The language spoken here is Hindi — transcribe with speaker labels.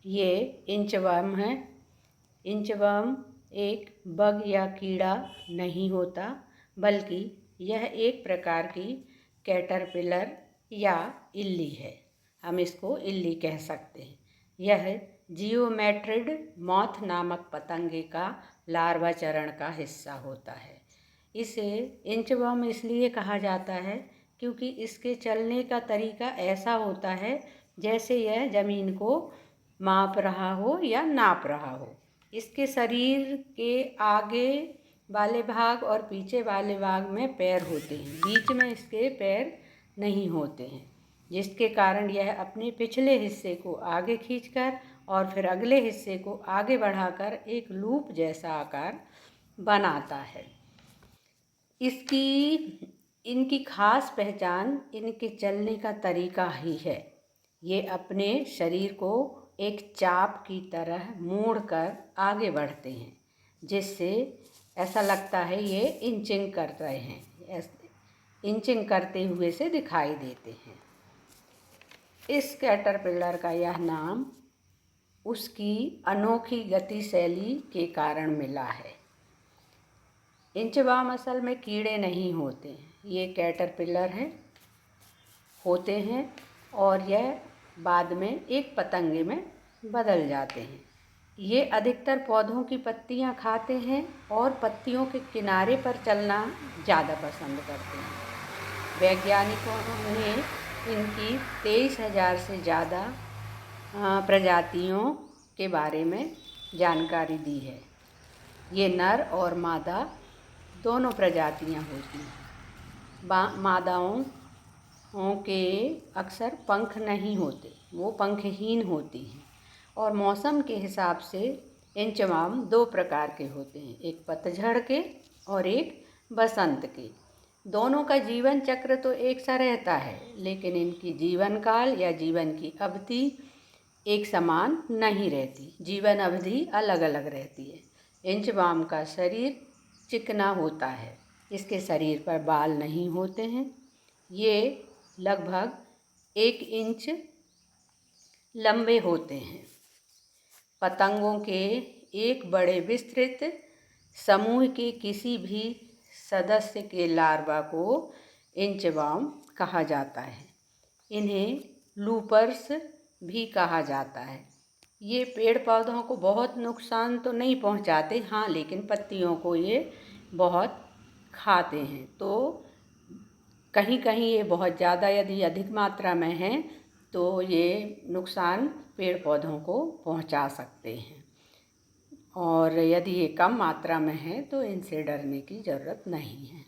Speaker 1: ये इंचवर्म है। इंचवर्म एक बग या कीड़ा नहीं होता, बल्कि यह एक प्रकार की कैटरपिलर या इल्ली है। हम इसको इल्ली कह सकते हैं। यह जियोमेट्रिड मॉथ नामक पतंगे का लार्वा चरण का हिस्सा होता है। इसे इंचवर्म इसलिए कहा जाता है क्योंकि इसके चलने का तरीका ऐसा होता है जैसे यह ज़मीन को माप रहा हो या नाप रहा हो। इसके शरीर के आगे वाले भाग और पीछे वाले भाग में पैर होते हैं, बीच में इसके पैर नहीं होते हैं, जिसके कारण यह अपने पिछले हिस्से को आगे खींचकर और फिर अगले हिस्से को आगे बढ़ाकर एक लूप जैसा आकार बनाता है। इनकी खास पहचान इनके चलने का तरीका ही है। ये अपने शरीर को एक चाप की तरह मोड़कर आगे बढ़ते हैं, जिससे ऐसा लगता है ये इंचिंग कर रहे हैं, इंचिंग करते हुए से दिखाई देते हैं। इस कैटरपिलर का यह नाम उसकी अनोखी गतिशैली के कारण मिला है। इंचवर्म असल में कीड़े नहीं होते, ये कैटरपिलर होते हैं और यह बाद में एक पतंगे में बदल जाते हैं। ये अधिकतर पौधों की पत्तियां खाते हैं और पत्तियों के किनारे पर चलना ज़्यादा पसंद करते हैं। वैज्ञानिकों ने इनकी 23,000 से ज़्यादा प्रजातियों के बारे में जानकारी दी है। ये नर और मादा दोनों प्रजातियां होती हैं। मादाओं के अक्सर पंख नहीं होते, वो पंखहीन होती हैं। और मौसम के हिसाब से इंचवर्म दो प्रकार के होते हैं, एक पतझड़ के और एक बसंत के। दोनों का जीवन चक्र तो एक सा रहता है, लेकिन इनकी जीवन काल या जीवन की अवधि एक समान नहीं रहती, जीवन अवधि अलग अलग रहती है। इंचवर्म का शरीर चिकना होता है, इसके शरीर पर बाल नहीं होते हैं। ये लगभग 1 इंच लंबे होते हैं। पतंगों के एक बड़े विस्तृत समूह के किसी भी सदस्य के लार्वा को इंचवर्म कहा जाता है। इन्हें लूपर्स भी कहा जाता है। ये पेड़ पौधों को बहुत नुकसान तो नहीं पहुंचाते, हाँ, लेकिन पत्तियों को ये बहुत खाते हैं। तो कहीं कहीं ये बहुत ज़्यादा यदि अधिक मात्रा में हैं तो ये नुकसान पेड़ पौधों को पहुंचा सकते हैं, और यदि ये कम मात्रा में है तो इनसे डरने की ज़रूरत नहीं है।